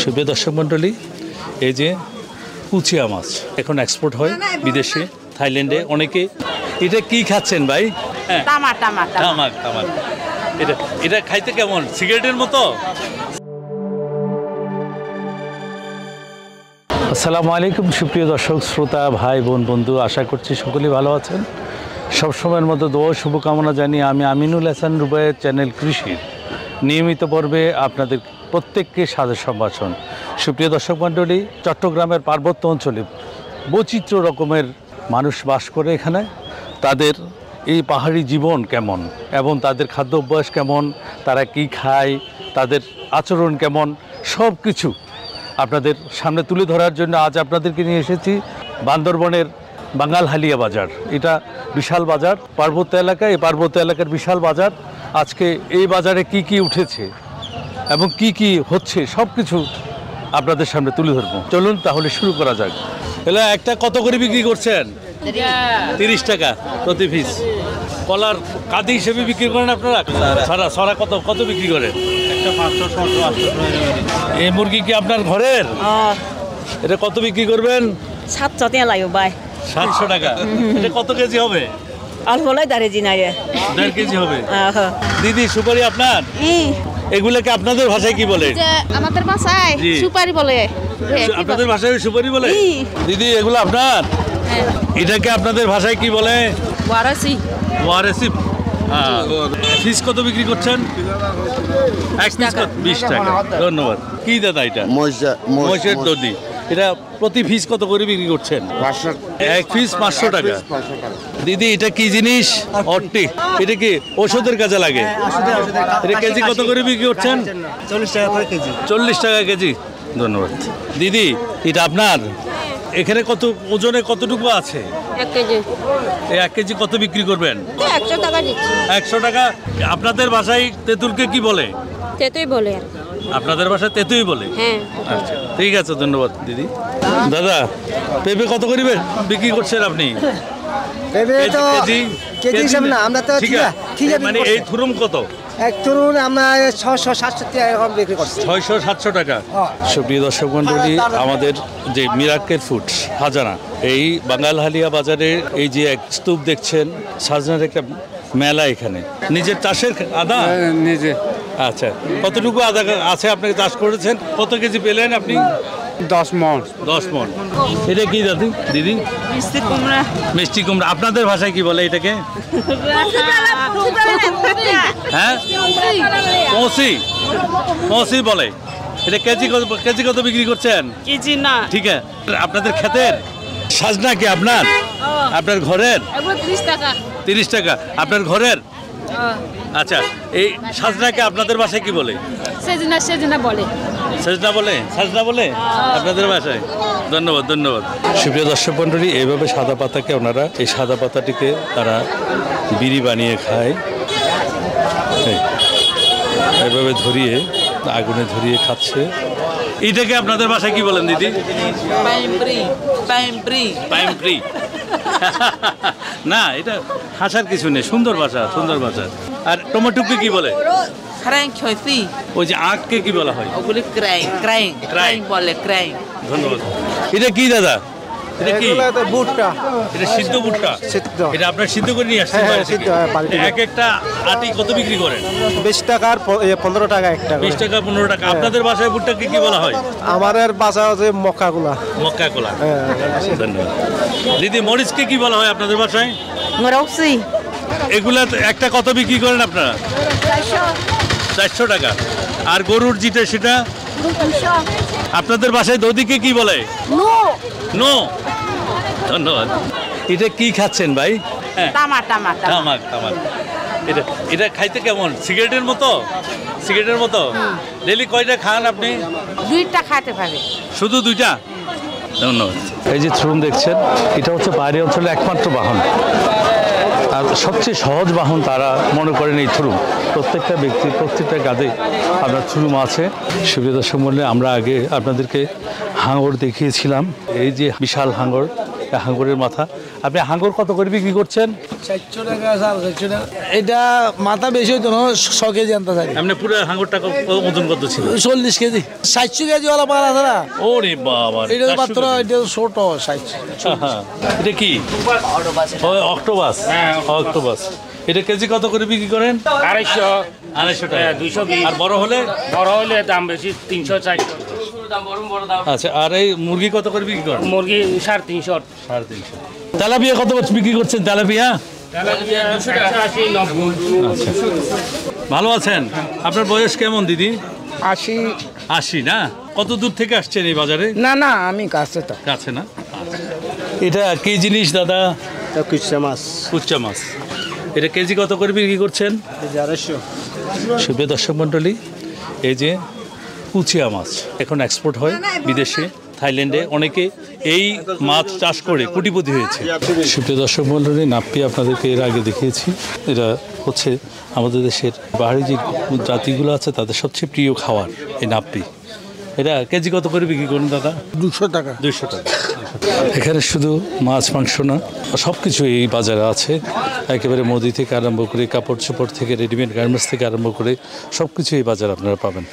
সুপ্রিয় দর্শক মণ্ডলী, এই যে কুচিয়া মাছ এখন এক্সপোর্ট হয় বিদেশে, থাইল্যান্ডে অনেকে। এটা কি খাচ্ছেন ভাই? তামাক তামাক তামাক তামাক। এটা এটা খাইতে কেমন? সিগারেটের মতো? আসসালামু আলাইকুম সুপ্রিয় দর্শক শ্রোতা ভাই বোন বন্ধু, আশা করছি সকলেই ভালো আছেন। সবসময়ের মতো দোয়া শুভকামনা জানিয়ে আমি আমিনুল হাসান রুবাইয়ের চ্যানেল কৃষির নিয়মিত পর্বে আপনাদের প্রত্যেককে সাদর সম্ভাষণ। সুপ্রিয় দর্শক মণ্ডলী, চট্টগ্রামের পার্বত্য অঞ্চলে বৈচিত্র্য রকমের মানুষ বাস করে। এখানে তাদের এই পাহাড়ি জীবন কেমন এবং তাদের খাদ্য অভ্যাস কেমন, তারা কি খায়, তাদের আচরণ কেমন, সব কিছু আপনাদের সামনে তুলে ধরার জন্য আজ আপনাদেরকে নিয়ে এসেছি বান্দরবনের বাঙ্গালহালিয়া বাজার। এটা বিশাল বাজার, পার্বত্য এলাকা। এই পার্বত্য এলাকার বিশাল বাজার। আজকে এই বাজারে কি কি উঠেছে এবং কি কি হচ্ছে সব কিছু আপনাদের সামনে তুলে ধরবো। চলুন তাহলে শুরু করা যাক। এলা একটা কত করে বিক্রি করছেন? 30 টাকা প্রতি পিস। কলার কাঁদি হিসেবে বিক্রি করেন আপনারা? সারা সারা কত কত বিক্রি করেন? একটা 500 600 800। এই মুরগি কি আপনার ঘরের? এটা কত বিক্রি করবেন? 700 টাকা লাগবে ভাই। 700 টাকা। এটা কত কেজি হবে? অল্প লাই দাঁড়িয়ে জিনাই 1.5 কেজি হবে। দিদি, সুপারি আপনার? এগুলোকে আপনাদের ভাষায় কি বলে? আমাদের ভাষায় সুপারি বলে। আপনাদের ভাষায় সুপারি বলে? দিদি, এগুলো আপনার? এটাকে আপনাদের ভাষায় কি বলে? ওয়ারাসি। ওয়ারাসি। ফিস কত বিক্রি করছেন? 1 পিস 20 টাকা। ধন্যবাদ। কি দাদা এটা? মহিষের দধি। এটা প্রতি পিস কত করে বিক্রি করছেন? 1 পিস 500 টাকা। দিদি, এটা কি জিনিস? অট্টি। এটা কি ওষুধের কাজে লাগে? এটা কেজি কত করে বিক্রি করছেন? 40 টাকা করে কেজি। 40 টাকা কেজি। ধন্যবাদ। দিদি, এটা আপনার? এখানে কত ওজনে কতটুকু আছে? 1 কেজি। এই 1 কেজি কত বিক্রি করবেন? 100 টাকা দিচ্ছি। 100 টাকা। আপনাদের ভাষায় তেঁতুলকে কি বলে? তেতুই বলে। আপনাদের ভাষায় তেঁতুই বলে? হ্যাঁ। আচ্ছা, ঠিক আছে, ধন্যবাদ দিদি। দাদা, পেঁপে কত করে বিক্রি করছেন আপনি? কেজি হিসাবে না, আমরা তো মানে এই থুরুম কত? এক তরুণ আমরা 600-700 টাকা এরকম বিক্রি করছি। 600-700 টাকা। সুপ্রিয় দর্শক মণ্ডলী, আমাদের যে মিরাক্কেল ফুডস হাজানা, এই বাঙ্গালহালিয়া বাজারে এই যে এক স্তূপ দেখছেন, সাজানার একটা মেলা। এখানে নিজের চাষের আদা? নিজে। আচ্ছা, কতটুকু আদা আছে আপনাকে চাষ করেছেন? কত কেজি পেলেন আপনি? 10 মণ। 10 মণ। এটা কি দাদি দিদি? মিষ্টি কুমড়া। মিষ্টি কুমড়া। আপনাদের ভাষায় কি বলে এটাকে? হ্যাঁ, পৌঁছি। পৌঁছি বলে। এটা কেজি কত বিক্রি করছেন? কেজি না। ঠিক আছে। আপনাদের ক্ষেতের সাজনা কি আপনার? আপনার ঘরের? 30 টাকা। 30 টাকা। আপনার ঘরের? আচ্ছা, এই সাজনাকে আপনাদের ভাষায় কি বলে? সেজনা বলে। সাজনা বলে? সাজনা বলে আপনাদের ভাষায়? ধন্যবাদ, ধন্যবাদ। সুপ্রিয় দর্শক মণ্ডলী, এইভাবে সাদা পাতাকে ওনারা, এই সাদা পাতাটিকে তারা বিড়ি বানিয়ে খায়। এভাবে ধরিয়ে আগুনে ধরিয়ে খাচ্ছে। এটাকে আপনাদের ভাষায় কি বলেন দিদি? পাইমপ্রি। না, এটা হাসার কিছু নেই, সুন্দর ভাষা, সুন্দর ভাষা। আর টমেটোকে কি বলে? ওই যে আখকে কি বলা হয়? ক্রাইং বলে। ধন্যবাদ। এটা কি দাদা? এটা কি? ভুট্টা। এটা সিদ্ধ ভুট্টা। এটা আপনার সিদ্ধ করে নিয়ে আসছেন? এক একটা আটি কত বিক্রি করেন? 20 টাকা আর 15 টাকা একটা। 20 টাকা 15 টাকা। আপনাদের বাসায় ভুট্টাকে কি বলা হয়? আমাদের বাসা আছে মক্কাগুলা। মক্কাগুলা। ধন্যবাদ। দিদি, মরিচকে কি বলা হয় আপনাদের বাসায়? মরক্সি। এগুলা একটা কত বিক্রি করেন আপনারা? 400 টাকা। আর গরুর যেটা সেটা? আপনাদের বাসায় দধিকে কি বলে? নো। ধন্যবাদ। এটা কি খাচ্ছেন ভাই? তামাক তামাক তামাক তামাক। এটা এটা খাইতে কেমন? সিগারেটের মতো? সিগারেটের মতো। ডেইলি কয়টা খান আপনি? 2টা খেতে পারে। শুধু 2টা? ধন্যবাদ। এই যে থ্রুম দেখছেন, এটা হচ্ছে পাহাড়ি অঞ্চলে একমাত্র বাহন আর সবচেয়ে সহজ বাহন তারা মনে করেন এই থ্রুম। প্রত্যেকটা ব্যক্তির প্রত্যেকটা কাঁধে আপনার থ্রুম আছে। সুপ্রিয় দর্শক মণ্ডলী, আমরা আগে আপনাদেরকে হাঙর দেখিয়েছিলাম। এই যে বিশাল হাঙর, হাঙরের মাথা। আপনি হাঙ্গর কত করে বিক্রি করছেন? 400 টাকা 450 টাকা। এটা মাথা বেশি হইতো না, 100 কেজি আনতে চাই। আপনি পুরো হাঙ্গরটা ওজন কত ছিল? 40 কেজি। 700 কেজি ওলা মাল আছে না? ওরে বাবা, এটা মাত্র এটা ছোট সাইজ। এটা কি অক্টোপাস? অক্টোপাস। এটা কেজি কত করে বিক্রি করেন? 250 টাকা। 220। আর বড় হলে? বড় হলে দাম বেশি, 300-400। আচ্ছা, আর এই মুরগি কত করে বিক্রি করেন? মুরগি 350। 350। তেলাপিয়া কত করে বিক্রি করছেন? তেলাপিয়া 80, 90। আচ্ছা, ভালো আছেন? আপনার বয়স কেমন দিদি? 80। 80 না? কত দূর থেকে আসছেন এই বাজারে? না না, আমি কাছে তো। কাছে না? এটা কি জিনিস দাদা? কুচা মাছ। কুচ্চা মাছ। এটা কেজি কত করে বিক্রি করছেন? 1100। সুপ্রিয় দর্শক মণ্ডলী, এই যে কুচিয়া মাছ এখন এক্সপোর্ট হয় বিদেশে, থাইল্যান্ডে। অনেকে এই মাছ চাষ করে কোটিপতি হয়েছে। সুপ্রিয় দর্শক মণ্ডলী, নাপ্পি আপনাদেরকে এর আগে দেখিয়েছি। এটা হচ্ছে আমাদের দেশের বাহারি যে জাতিগুলো আছে তাদের সবচেয়ে প্রিয় খাবার এই নাপ্পি। এটা কেজি কত করে বিক্রি করুন দাদা? 200 টাকা। 200 টাকা। এখানে শুধু মাছ মাংস না, সব কিছু এই বাজারে আছে। একেবারে মুদি থেকে আরম্ভ করে কাপড় চোপড় থেকে রেডিমেড গার্মেন্টস থেকে আরম্ভ করে সব কিছু এই বাজারে আপনারা পাবেন।